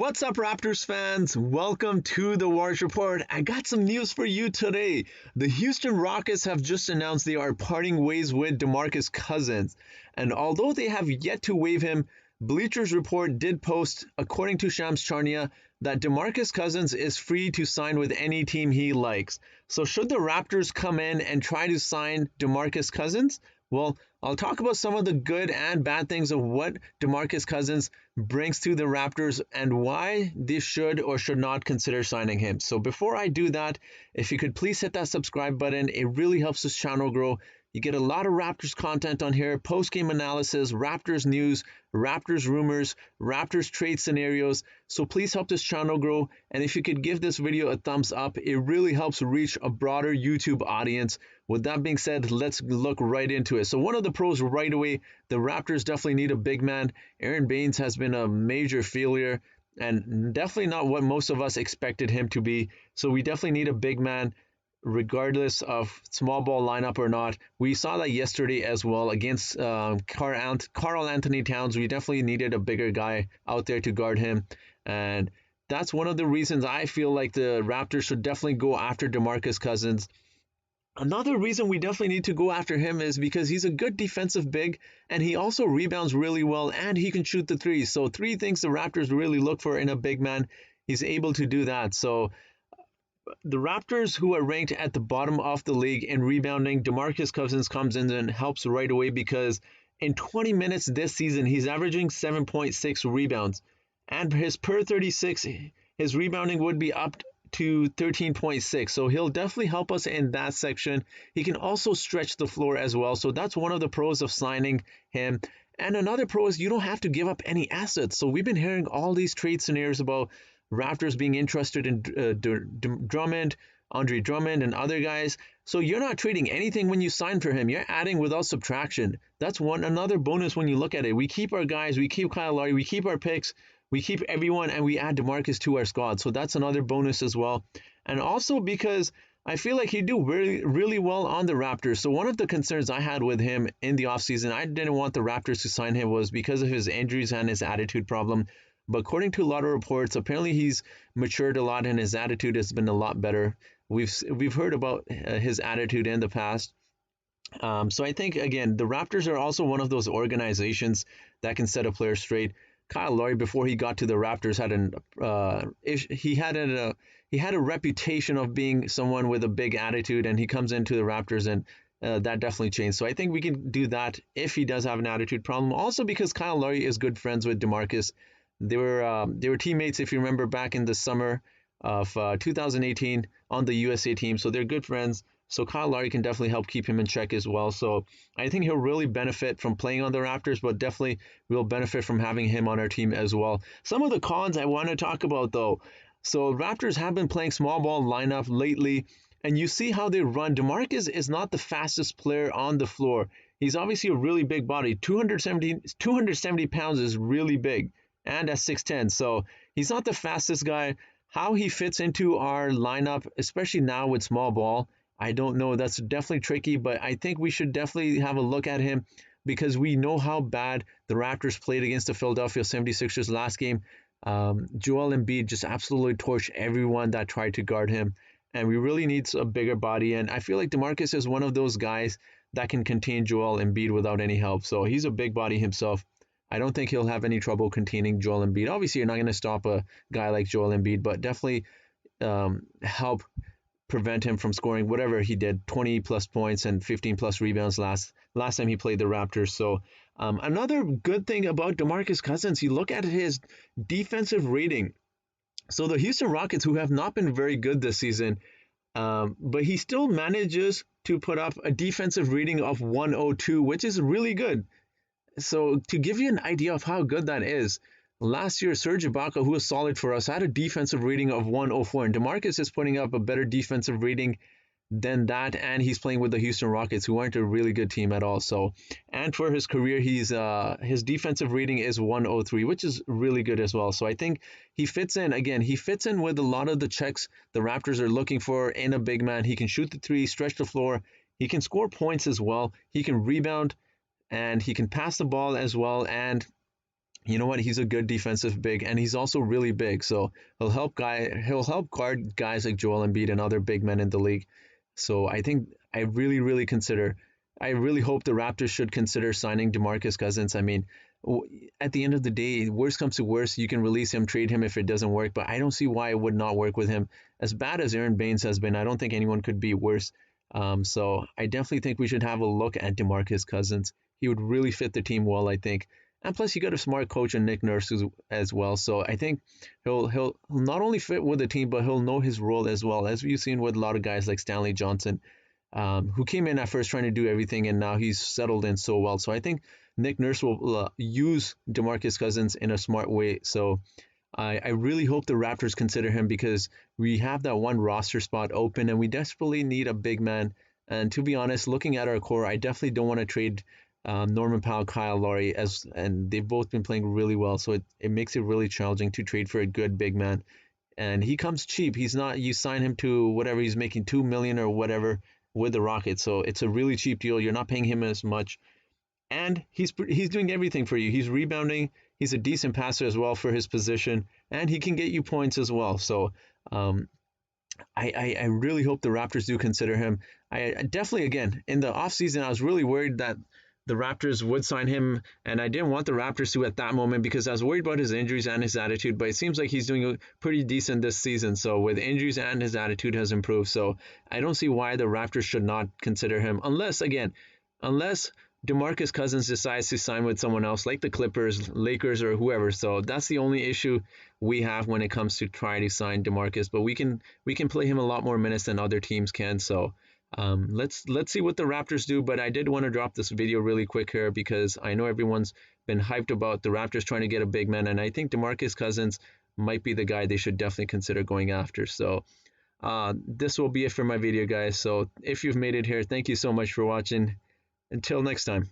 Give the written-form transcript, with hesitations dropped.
What's up, Raptors fans? Welcome to the Warriors Report. I got some news for you today. The Houston Rockets have just announced they are parting ways with DeMarcus Cousins. And although they have yet to waive him, Bleacher's Report did post, according to Shams Charania, that DeMarcus Cousins is free to sign with any team he likes. So should the Raptors come in and try to sign DeMarcus Cousins? Well, I'll talk about some of the good and bad things of what DeMarcus Cousins brings to the Raptors and why they should or should not consider signing him. So before I do that, if you could please hit that subscribe button, it really helps this channel grow. You get a lot of Raptors content on here, post-game analysis, Raptors news, Raptors rumors, Raptors trade scenarios. So please help this channel grow. And if you could give this video a thumbs up, it really helps reach a broader YouTube audience. With that being said, let's look right into it. So one of the pros right away, the Raptors definitely need a big man. Aaron Baines has been a major failure and definitely not what most of us expected him to be. So we definitely need a big man, regardless of small ball lineup or not. We saw that yesterday as well against Karl Anthony Towns. We definitely needed a bigger guy out there to guard him, and that's one of the reasons I feel like the Raptors should definitely go after DeMarcus Cousins. Another reason we definitely need to go after him is because he's a good defensive big, and he also rebounds really well, and he can shoot the three. So three things the Raptors really look for in a big man. He's able to do that. So the Raptors, who are ranked at the bottom of the league in rebounding, DeMarcus Cousins comes in and helps right away because in 20 minutes this season, he's averaging 7.6 rebounds. And his per 36, his rebounding would be up to 13.6. So he'll definitely help us in that section. He can also stretch the floor as well. So that's one of the pros of signing him. And another pro is you don't have to give up any assets. So we've been hearing all these trade scenarios about Raptors being interested in Drummond, Andre Drummond, and other guys. So you're not trading anything when you sign for him. You're adding without subtraction. That's another bonus when you look at it. We keep our guys, we keep Kyle Lowry, we keep our picks, we keep everyone, and we add DeMarcus to our squad. So that's another bonus as well. And also because I feel like he'd do really, really well on the Raptors. So one of the concerns I had with him in the offseason, I didn't want the Raptors to sign him, was because of his injuries and his attitude problem. But according to a lot of reports, apparently he's matured a lot and his attitude has been a lot better. We've heard about his attitude in the past. So I think, again, the Raptors are also one of those organizations that can set a player straight. Kyle Lowry, before he got to the Raptors, he had a reputation of being someone with a big attitude, and he comes into the Raptors and that definitely changed. So I think we can do that if he does have an attitude problem. Also because Kyle Lowry is good friends with DeMarcus. They were teammates, if you remember, back in the summer of 2018 on the USA team. So they're good friends. So Kyle Lowry can definitely help keep him in check as well. So I think he'll really benefit from playing on the Raptors, but definitely will benefit from having him on our team as well. Some of the cons I want to talk about, though. So Raptors have been playing small ball lineup lately, and you see how they run. DeMarcus is not the fastest player on the floor. He's obviously a really big body. 270 pounds is really big, and at 6'10", so he's not the fastest guy. How he fits into our lineup, especially now with small ball, I don't know. That's definitely tricky, but I think we should definitely have a look at him because we know how bad the Raptors played against the Philadelphia 76ers last game. Joel Embiid just absolutely torched everyone that tried to guard him, and we really need a bigger body, and I feel like DeMarcus is one of those guys that can contain Joel Embiid without any help. So he's a big body himself. I don't think he'll have any trouble containing Joel Embiid. Obviously, you're not going to stop a guy like Joel Embiid, but definitely help prevent him from scoring whatever he did, 20-plus points and 15-plus rebounds last time he played the Raptors. So another good thing about DeMarcus Cousins, you look at his defensive rating. So the Houston Rockets, who have not been very good this season, but he still manages to put up a defensive rating of 102, which is really good. So to give you an idea of how good that is, last year Serge Ibaka, who was solid for us, had a defensive rating of 104, and DeMarcus is putting up a better defensive rating than that, and he's playing with the Houston Rockets, who aren't a really good team at all. So, and for his career, his defensive rating is 103, which is really good as well. So I think he fits in. Again, he fits in with a lot of the checks the Raptors are looking for in a big man. He can shoot the three, stretch the floor, he can score points as well, he can rebound, and he can pass the ball as well. And you know what? He's a good defensive big, and he's also really big. So he'll help guard guys like Joel Embiid and other big men in the league. So I think I really hope the Raptors should consider signing DeMarcus Cousins. I mean, at the end of the day, worst comes to worst, you can release him, trade him if it doesn't work. But I don't see why it would not work with him. As bad as Aaron Baines has been, I don't think anyone could be worse. So I definitely think we should have a look at DeMarcus Cousins. He would really fit the team well, I think. And plus, you got a smart coach in Nick Nurse as well. So I think he'll not only fit with the team, but he'll know his role as well, as we've seen with a lot of guys like Stanley Johnson, who came in at first trying to do everything, and now he's settled in so well. So I think Nick Nurse will use DeMarcus Cousins in a smart way. So I really hope the Raptors consider him, because we have that one roster spot open and we desperately need a big man. And to be honest, looking at our core, I definitely don't want to trade Norman Powell, Kyle Lowry, and they've both been playing really well. So it makes it really challenging to trade for a good big man. And he comes cheap. He's not, you sign him to whatever, he's making $2 million or whatever with the Rockets. So it's a really cheap deal. You're not paying him as much. And he's doing everything for you. He's rebounding. He's a decent passer as well for his position, and he can get you points as well. So I really hope the Raptors do consider him. I definitely, again, in the offseason, I was really worried that the Raptors would sign him, and I didn't want the Raptors to at that moment, because I was worried about his injuries and his attitude. But it seems like he's doing pretty decent this season. So with injuries and his attitude has improved. So I don't see why the Raptors should not consider him, unless DeMarcus Cousins decides to sign with someone else, like the Clippers, Lakers, or whoever. So that's the only issue we have when it comes to trying to sign DeMarcus. But we can play him a lot more minutes than other teams can. So let's see what the Raptors do. But I did want to drop this video really quick here, because I know everyone's been hyped about the Raptors trying to get a big man, and I think DeMarcus Cousins might be the guy they should definitely consider going after. So this will be it for my video, guys. So if you've made it here, thank you so much for watching. Until next time.